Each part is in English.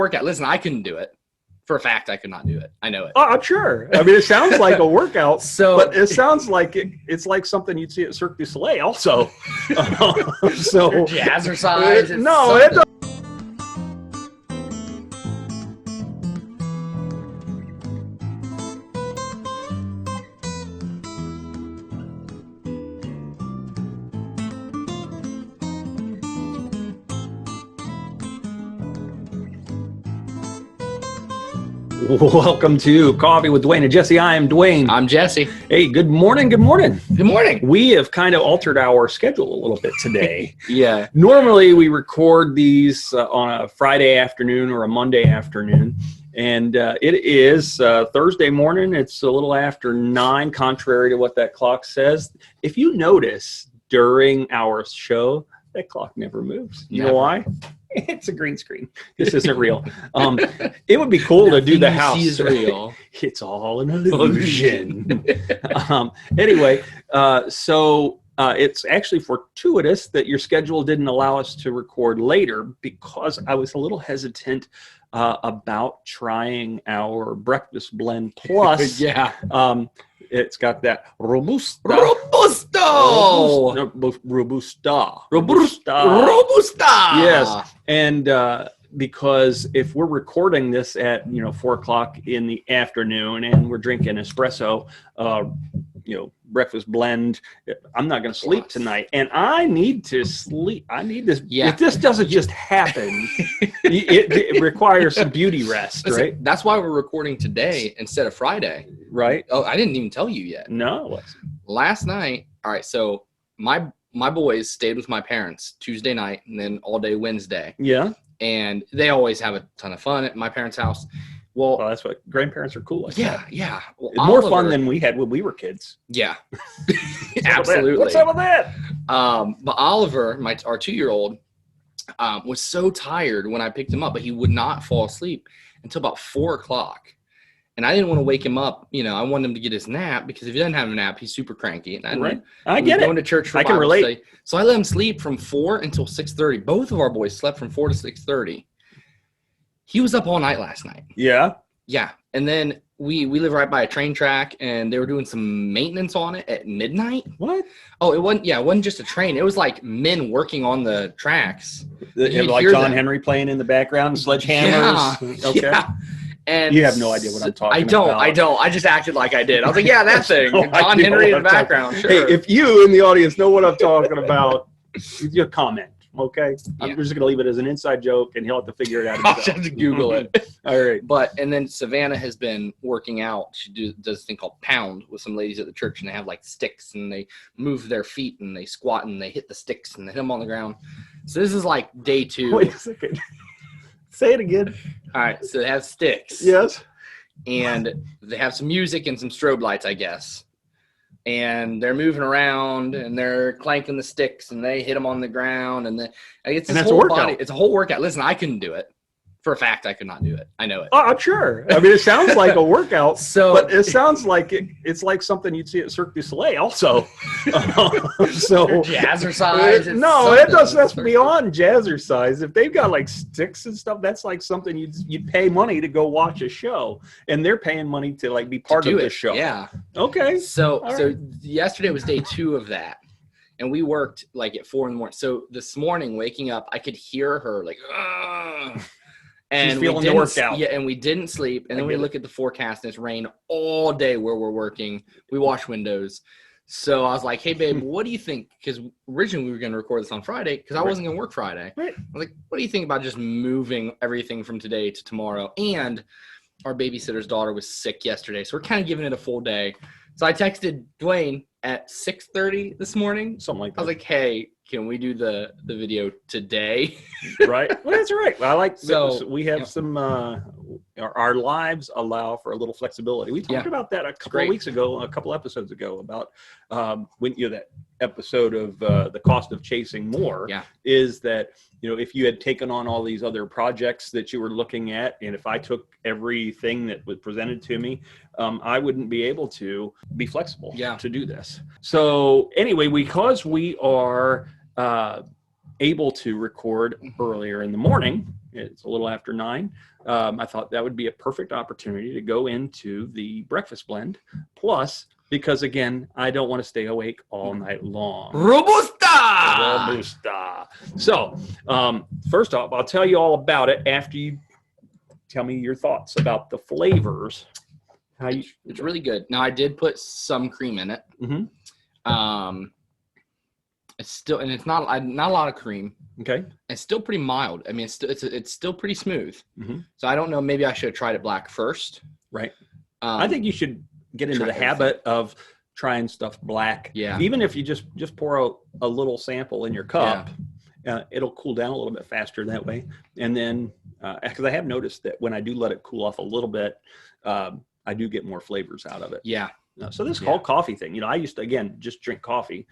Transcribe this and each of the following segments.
Workout. Listen, I couldn't do it. For a fact, I could not do it. I know it. Oh, I'm sure. I mean, it sounds like a workout, but it sounds like it's like something you'd see at Cirque du Soleil also. So jazzercise. No, it doesn't. Welcome to Coffee with Dwayne and Jesse. I am Dwayne. I'm Jesse. Hey, good morning. Good morning. Good morning. We have kind of altered our schedule a little bit today. Yeah. Normally, we record these on a Friday afternoon or a Monday afternoon. And it is Thursday morning. It's a little after 9, contrary to what that clock says. If you notice during our show, that clock never moves. You know why? It's a green screen. This isn't real. It would be cool to do the house. Is real. It's all an illusion. Anyway, so it's actually fortuitous that your schedule didn't allow us to record later, because I was a little hesitant about trying our breakfast blend plus. Yeah. It's got that Robusta. Robusta. Yes. And because if we're recording this at 4 o'clock in the afternoon and we're drinking espresso, breakfast blend, I'm not going to sleep tonight, and I need to sleep. I need this. Yeah. If this doesn't just happen, it requires some beauty rest. Listen, right? That's why we're recording today instead of Friday. Right. Oh, I didn't even tell you yet. No. Last night. All right. So my boys stayed with my parents Tuesday night and then all day Wednesday. Yeah. And they always have a ton of fun at my parents' house. Well, that's what grandparents are cool like. Yeah, yeah. Well, it's more fun than we had when we were kids. Yeah, absolutely. What's up with that? But Oliver, our 2-year-old, was so tired when I picked him up, but he would not fall asleep until about 4 o'clock. And I didn't want to wake him up. I wanted him to get his nap, because if he doesn't have a nap, he's super cranky. And I get it. Going to church for I can relate. Study. So I let him sleep from 4 until 6:30. Both of our boys slept from 4 to 6:30. He was up all night last night. Yeah. Yeah. And then we live right by a train track, and they were doing some maintenance on it at midnight. What? Oh, it wasn't just a train. It was like men working on the tracks. Like John Henry playing in the background, sledgehammers. Yeah. Okay. Yeah. And you have no idea what I'm talking about. I don't. I just acted like I did. I was like, yeah, that thing. John Henry in the background. Sure. Hey, if you in the audience know what I'm talking about, you comment. Okay, yeah. I'm just going to leave it as an inside joke, and he'll have to figure it out himself. I'll have to Google it. All right. And then Savannah has been working out. She does this thing called Pound with some ladies at the church, and they have like sticks, and they move their feet, and they squat, and they hit the sticks, and they hit them on the ground. So this is like day 2. Wait a second. Say it again. All right. So they have sticks. Yes. And they have some music and some strobe lights, I guess. And they're moving around, and they're clanking the sticks, and they hit them on the ground, and it's this whole body. It's a whole workout. Listen, I couldn't do it. For a fact, I could not do it. I know it. Oh, I'm sure. I mean, it sounds like a workout, but it sounds like it's like something you'd see at Cirque du Soleil also. So jazzercise. No, that's beyond jazzercise. If they've got like sticks and stuff, that's like something you'd pay money to go watch a show, and they're paying money to like be part of the show. Yeah. Okay. So yesterday was day 2 of that. And we worked like at 4 in the morning. So this morning, waking up, I could hear her like, ugh. And she's feeling the workout. Yeah, and we didn't sleep. And then we look at the forecast, and it's rain all day where we're working. We wash windows. So I was like, hey, babe, what do you think? Because originally we were going to record this on Friday, because I wasn't going to work Friday. Right. I was like, what do you think about just moving everything from today to tomorrow? And our babysitter's daughter was sick yesterday, so we're kind of giving it a full day. So I texted Dwayne at 6:30 this morning. Something like that. I was like, hey, can we do the video today? Right. Well, that's right. Well, I like so we have some our lives allow for a little flexibility. We talked about that a couple of weeks ago, a couple episodes ago, about when that episode of the cost of chasing more. Is that if you had taken on all these other projects that you were looking at, and if I took everything that was presented to me, I wouldn't be able to be flexible to do this. So anyway, because we are able to record earlier in the morning, It's a little after 9. I thought that would be a perfect opportunity to go into the breakfast blend. Plus, because again, I don't want to stay awake all night long. Robusta! So, first off, I'll tell you all about it after you tell me your thoughts about the flavors. It's really good. Now, I did put some cream in it. Mm-hmm. It's still, and it's not a lot of cream. Okay. It's still pretty mild. I mean, it's still pretty smooth. Mm-hmm. So I don't know. Maybe I should have tried it black first. Right. I think you should get into the habit of trying stuff black. Yeah. Even if you just pour out a little sample in your cup, it'll cool down a little bit faster that way. And then, because I have noticed that when I do let it cool off a little bit, I do get more flavors out of it. Yeah. So this whole coffee thing, I used to, again, just drink coffee,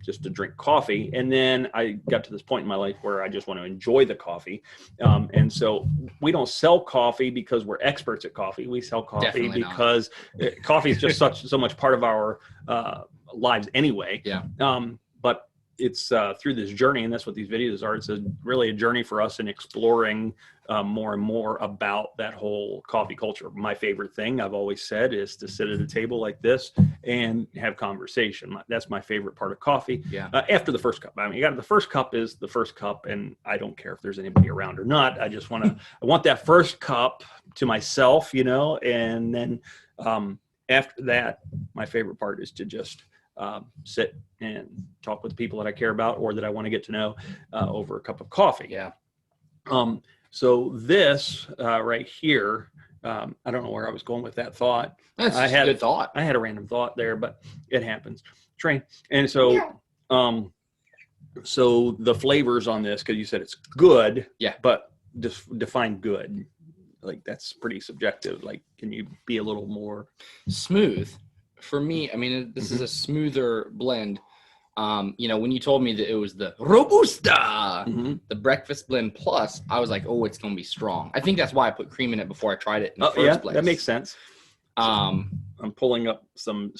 just to drink coffee. And then I got to this point in my life where I just want to enjoy the coffee. And so we don't sell coffee because we're experts at coffee. We sell coffee Definitely because coffee is just so much part of our lives anyway. Yeah. But it's through this journey, and that's what these videos are. It's really a journey for us in exploring more and more about that whole coffee culture. My favorite thing, I've always said, is to sit at a table like this and have conversation. That's my favorite part of coffee. Yeah. After the first cup, I mean, the first cup is the first cup, and I don't care if there's anybody around or not. I just I want that first cup to myself, and then after that, my favorite part is to just sit and talk with the people that I care about or that I want to get to know over a cup of coffee. Yeah. So this right here, I don't know where I was going with that thought. That's a good thought. I had a random thought there, but it happens. Train. And so, so the flavors on this, because you said it's good. Yeah. But define good. Like, that's pretty subjective. Like, can you be a little more smooth? For me, I mean, this is a smoother blend. When you told me that it was the Robusta, the breakfast blend plus, I was like, oh, it's going to be strong. I think that's why I put cream in it before I tried it in the first place. That makes sense. I'm pulling up some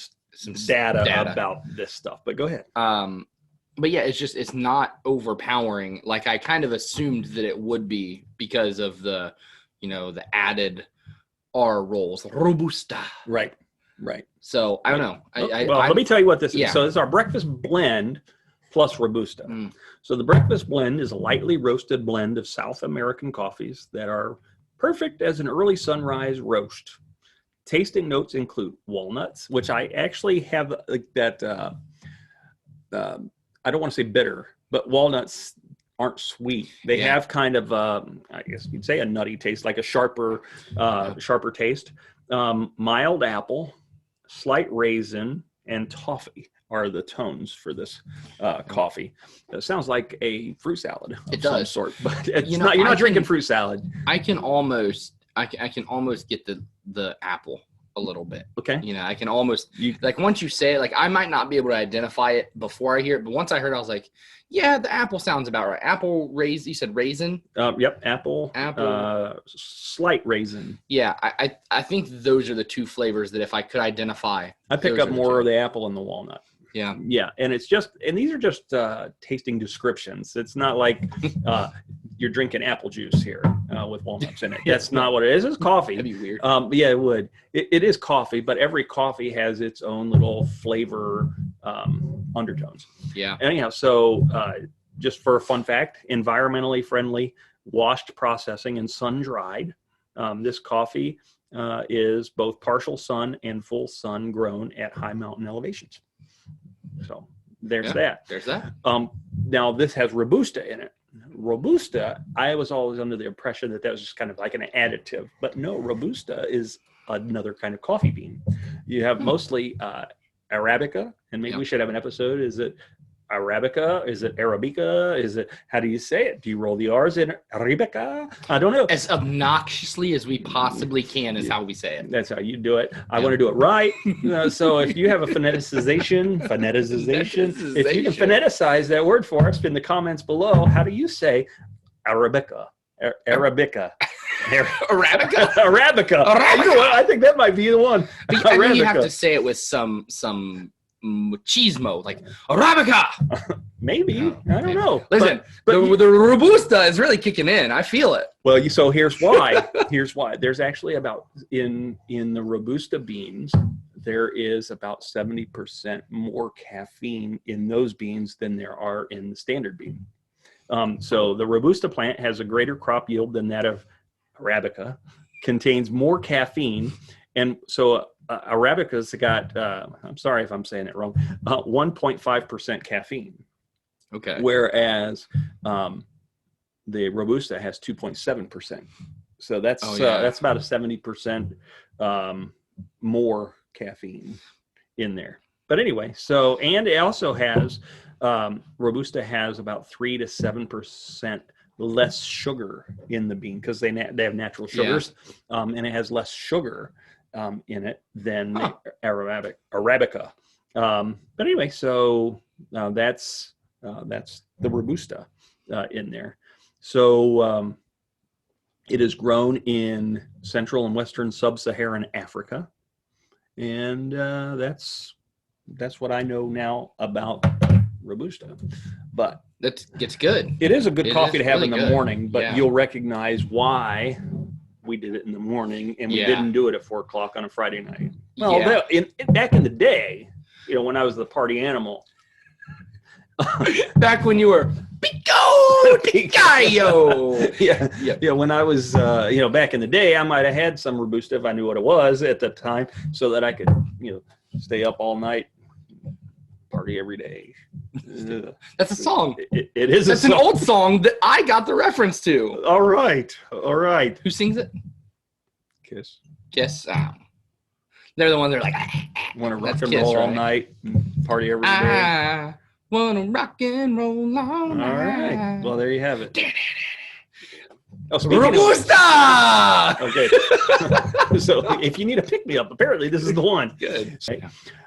data about this stuff, but go ahead. But yeah, it's not overpowering. Like I kind of assumed that it would be because of the added R rolls, Robusta. Right. So I don't know. Let me tell you what this is. So this is our breakfast blend plus Robusta. So the breakfast blend is a lightly roasted blend of South American coffees that are perfect as an early sunrise roast. Tasting notes include walnuts, which I actually have that. I don't want to say bitter, but walnuts aren't sweet. They have kind of, I guess you'd say, a nutty taste, like a sharper taste. Mild apple, slight raisin, and toffee are the tones for this coffee. It sounds like a fruit salad of some sort, but it's not. You're not drinking fruit salad. I can almost get the apple a little bit. Okay. I can almost like once you say it, like I might not be able to identify it before I hear it, but once I heard it, I was like, yeah, the apple sounds about right. Apple raisin. You said raisin? Yep. Apple. Slight raisin. Yeah. I think those are the two flavors that if I could identify, I pick up more of the apple and the walnut. Yeah. Yeah. And these are just tasting descriptions. It's not like you're drinking apple juice here with walnuts in it. That's not what it is. It's coffee. That'd be weird. Yeah, it would. It is coffee, but every coffee has its own little flavor undertones. Yeah. Anyhow, so just for a fun fact, environmentally friendly, washed, processing, and sun-dried. This coffee is both partial sun and full sun grown at high mountain elevations. So there's that. There's that. Now this has Robusta in it. Robusta, I was always under the impression that was just kind of like an additive, but no, Robusta is another kind of coffee bean. You have mostly Arabica, and maybe we should have an episode. Is it Arabica? Is it Arabica? Is it, how do you say it? Do you roll the R's in Arabica? I don't know. As obnoxiously as we possibly can is how we say it. That's how you do it. I want to do it right. So if you have a phoneticization, if you can phoneticize that word for us in the comments below, how do you say Arabica? Arabica. Arabica? Arabica. I think that might be the one. I mean, you have to say it with some machismo, like Arabica. Maybe. I don't know. Listen, but the Robusta is really kicking in. I feel it. Well, so here's why. Here's why. There's actually about in the Robusta beans, there is about 70% more caffeine in those beans than there are in the standard bean. So the Robusta plant has a greater crop yield than that of Arabica, contains more caffeine, and so Arabica's got, I'm sorry if I'm saying it wrong, 1.5% caffeine. Okay. Whereas the Robusta has 2.7%. So that's about a 70% more caffeine in there. But anyway, so, and it also has, Robusta has about 3 to 7% less sugar in the bean because they have natural sugars, and it has less sugar in it than Arabica. But anyway, so that's the Robusta in there. So it is grown in Central and Western Sub-Saharan Africa, and that's what I know now about Robusta. But it's good. It is a good coffee to have really in the morning, but you'll recognize why we did it in the morning and we didn't do it at 4 o'clock on a Friday night. Well, back in the day, when I was the party animal. Back when you were Picayo. Yeah. When I was, back in the day, I might have had some Robusta if I knew what it was at the time, so that I could, stay up all night, party every day. That's a song. It is. That's an old song that I got the reference to. All right. Who sings it? Kiss. Kiss. They're the ones that are like, want to rock and roll all night, and party every day. I want to rock and roll all night. All right. Well, there you have it. Robusta! Okay. So if you need a pick-me-up, apparently this is the one. Good.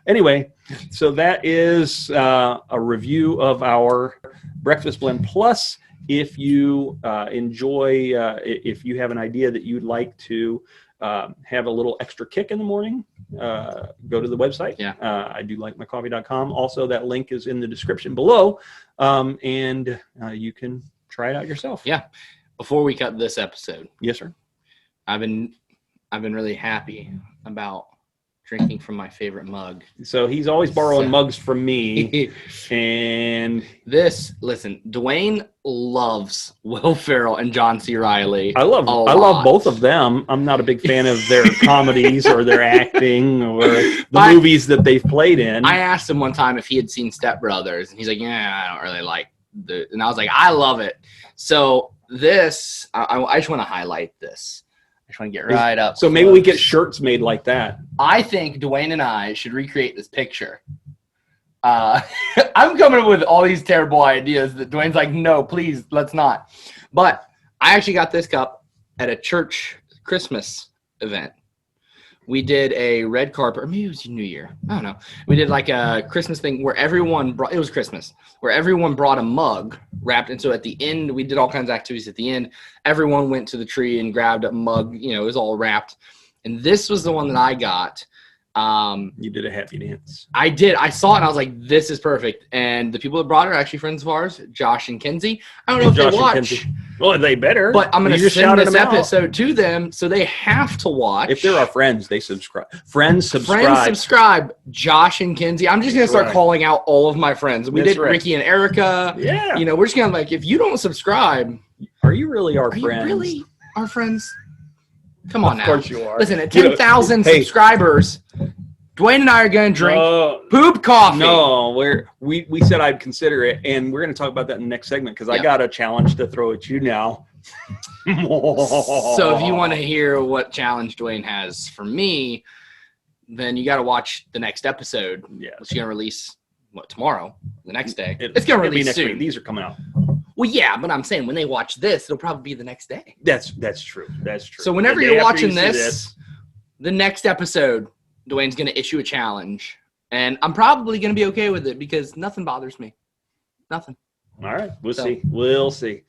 Anyway, so that is a review of our Breakfast Blend Plus. If you enjoy, if you have an idea that you'd like to have a little extra kick in the morning, go to the website. I do like mycoffee.com. Also, that link is in the description below, and you can try it out yourself. Yeah. Before we cut this episode, yes, sir. I've been really happy about drinking from my favorite mug. So he's always borrowing mugs from me, and listen, Dwayne loves Will Ferrell and John C. Reilly. I love both of them. I'm not a big fan of their comedies or their acting or the movies that they've played in. I asked him one time if he had seen Step Brothers, and he's like, "Yeah, I don't really like the." And I was like, "I love it." So this, I just want to highlight this. I just want to get right up. So maybe we get shirts made like that. I think Dwayne and I should recreate this picture. I'm coming up with all these terrible ideas that Dwayne's like, no, please, let's not. But I actually got this cup at a church Christmas event. We did a red carpet, or maybe it was New Year. I don't know. We did like a Christmas thing where everyone brought, it was Christmas, where everyone brought a mug wrapped. And so at the end, we did all kinds of activities at the end. Everyone went to the tree and grabbed a mug, it was all wrapped. And this was the one that I got. You did a happy dance. I did. I saw it and I was like, this is perfect. And the people that brought it are actually friends of ours, Josh and Kenzie. I don't know if they watch. Well, they better. But I'm going to send this episode to them, so they have to watch. If there are friends, they subscribe. Friends subscribe. Josh and Kenzie. I'm just going to start calling out all of my friends. We did Ricky and Erica. Yeah. We're just going to if you don't subscribe. Are you really our friends? Are you really our friends? Come on now. Of course you are. Listen, at 10,000 subscribers, Dwayne and I are going to drink poop coffee. No, we said I'd consider it, and we're going to talk about that in the next segment because I got a challenge to throw at you now. So if you want to hear what challenge Dwayne has for me, then you got to watch the next episode. Yeah. It's going to release, tomorrow? The next day? It's going to release next soon. Week. These are coming out. Well, yeah, but I'm saying when they watch this, it'll probably be the next day. That's true. That's true. So whenever you're watching this, the next episode, Dwayne's going to issue a challenge. And I'm probably going to be okay with it because nothing bothers me. Nothing. All right. We'll see. We'll see.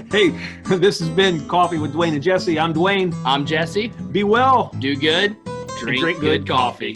Hey, this has been Coffee with Dwayne and Jesse. I'm Dwayne. I'm Jesse. Be well. Do good. Drink good coffee.